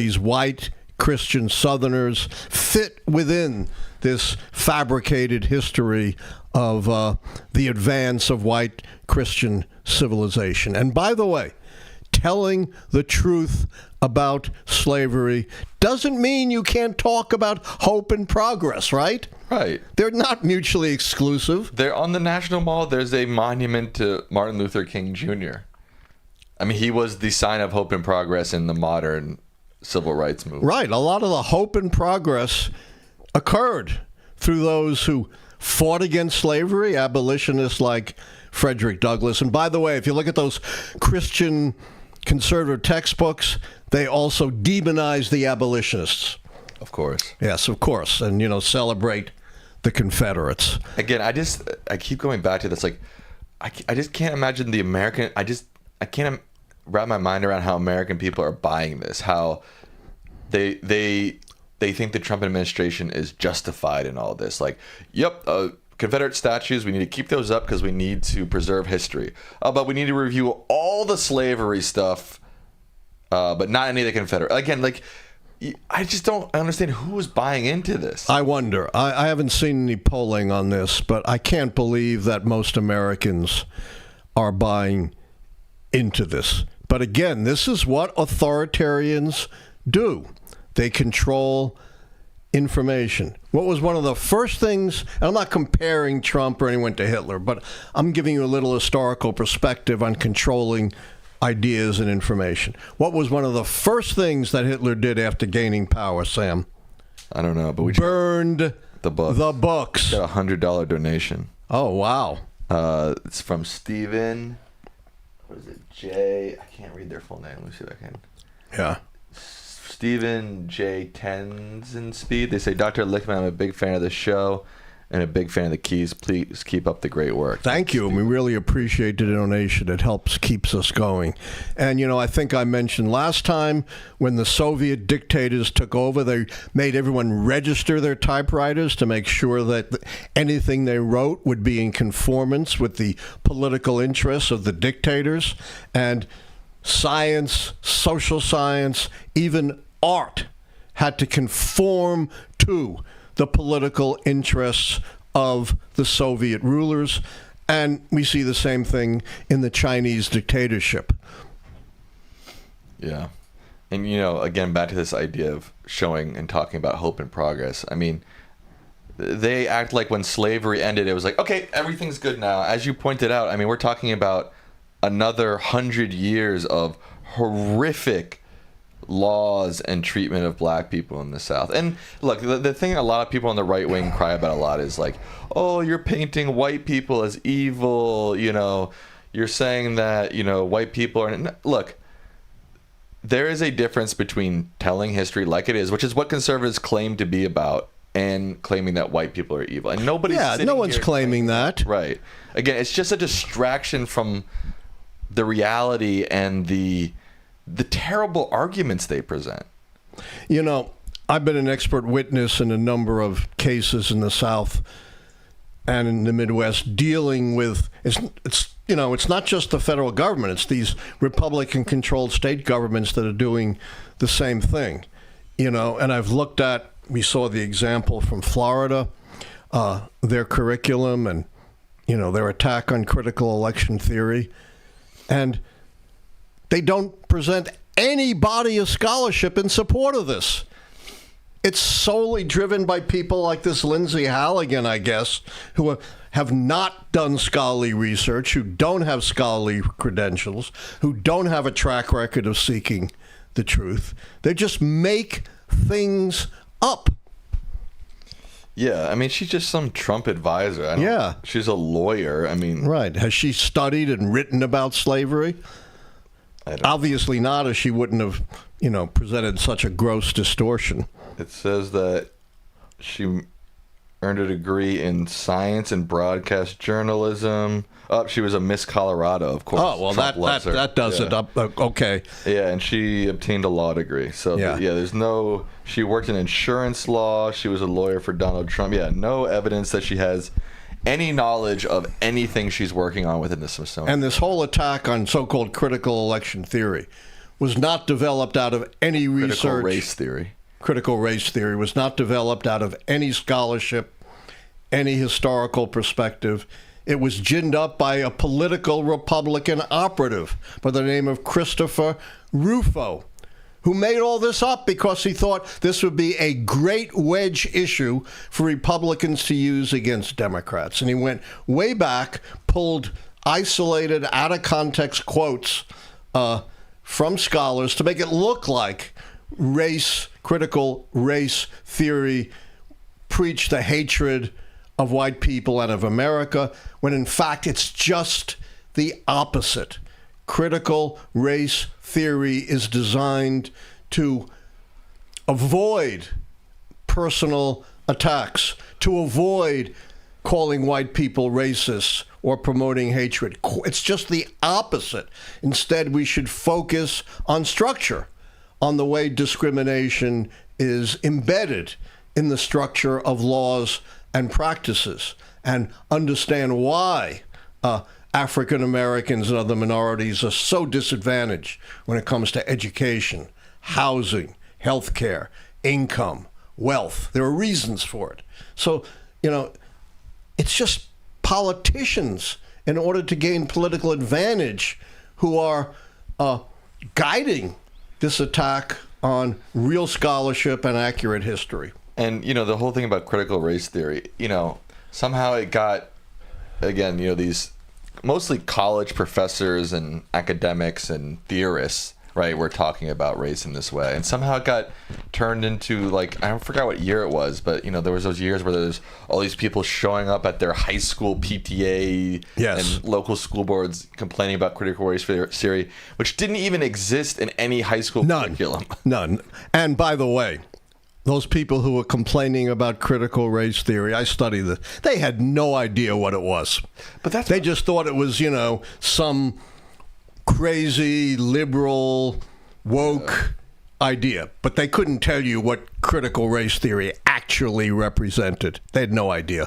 these white Christian Southerners fit within this fabricated history of the advance of white Christian civilization. And by the way, telling the truth about slavery doesn't mean you can't talk about hope and progress, right? Right. They're not mutually exclusive. They're on the National Mall. There's a monument to Martin Luther King Jr. I mean, he was the sign of hope and progress in the modern civil rights movement. Right. A lot of the hope and progress occurred through those who fought against slavery, abolitionists like Frederick Douglass. And by the way, if you look at those Christian conservative textbooks, they also demonize the abolitionists. Of course. Yes, of course. And, celebrate the Confederates. Again, I keep going back to this. Like, I just can't imagine the American. I can't wrap my mind around how American people are buying this. How they think the Trump administration is justified in all this. Like, yep, Confederate statues, we need to keep those up because we need to preserve history. But we need to review all the slavery stuff, but not any of the Confederate. Again, like, I just don't understand who is buying into this. I wonder. I haven't seen any polling on this, but I can't believe that most Americans are buying into this. But again, this is what authoritarians do. They control information. What was one of the first things, and I'm not comparing Trump or anyone to Hitler, but I'm giving you a little historical perspective on controlling ideas and information. What was one of the first things that Hitler did after gaining power, Sam? I don't know, but we burned the books. The books. Got a $100 donation. Oh, wow. It's from Stephen. What is it? J. I can't read their full name. Let me see if I can. Yeah. Stephen J. Tenzenspeed. They say, Dr. Lichtman, I'm a big fan of the show and a big fan of the keys. Please keep up the great work. Thank you. We really appreciate the donation. It keeps us going. And, I think I mentioned last time when the Soviet dictators took over, they made everyone register their typewriters to make sure that anything they wrote would be in conformance with the political interests of the dictators. And science, social science, even art had to conform to the political interests of the Soviet rulers. And we see the same thing in the Chinese dictatorship. Yeah. And, again, back to this idea of showing and talking about hope and progress. I mean, they act like when slavery ended, it was like, okay, everything's good now. As you pointed out, I mean, we're talking about another 100 years of horrific laws and treatment of black people in the South. And look, the thing a lot of people on the right wing cry about a lot is like, oh, you're painting white people as evil, you're saying that, white people are... Look, there is a difference between telling history like it is, which is what conservatives claim to be about, and claiming that white people are evil. And nobody's no one's claiming that. Right. Again, it's just a distraction from the reality and the terrible arguments they present. I've been an expert witness in a number of cases in the South and in the Midwest dealing with, it's not just the federal government, it's these Republican-controlled state governments that are doing the same thing. And I've looked at, we saw the example from Florida, their curriculum and, their attack on critical election theory. And they don't present any body of scholarship in support of this. It's solely driven by people like this Lindsay Halligan, I guess, who have not done scholarly research, who don't have scholarly credentials, who don't have a track record of seeking the truth. They just make things up. Yeah, I mean, she's just some Trump advisor. She's a lawyer. I mean... Right. Has she studied and written about slavery? Obviously not, or she wouldn't have, presented such a gross distortion. It says that she earned a degree in science and broadcast journalism. Oh, she was a Miss Colorado, of course. Oh, well, that does it up. Okay. Yeah, and she obtained a law degree. So, she worked in insurance law. She was a lawyer for Donald Trump. Yeah, no evidence that she has any knowledge of anything she's working on within the Smithsonian. And this whole attack on so-called critical election theory, was not developed out of any research. Critical race theory. Critical race theory was not developed out of any scholarship, any historical perspective. It was ginned up by a political Republican operative by the name of Christopher Rufo, who made all this up because he thought this would be a great wedge issue for Republicans to use against Democrats. And he went way back, pulled isolated, out-of-context quotes from scholars to make it look like critical race theory preached the hatred of white people and of America, when in fact it's just the opposite. Critical race theory is designed to avoid personal attacks, to avoid calling white people racists or promoting hatred. It's just the opposite. Instead, we should focus on structure, on the way discrimination is embedded in the structure of laws and practices, and understand why African Americans and other minorities are so disadvantaged when it comes to education, housing, healthcare, income, wealth. There are reasons for it. So, it's just politicians, in order to gain political advantage, who are guiding this attack on real scholarship and accurate history. And, the whole thing about critical race theory, somehow it got, again, these mostly college professors and academics and theorists, right, were talking about race in this way. And somehow it got turned into, I forgot what year it was, but, there was those years where there's all these people showing up at their high school PTA and local school boards complaining about critical race theory, which didn't even exist in any high school curriculum. None. And by the way, those people who were complaining about critical race theory, I studied this, they had no idea what it was. But they just thought it was, some crazy, liberal, woke idea. But they couldn't tell you what critical race theory actually represented. They had no idea.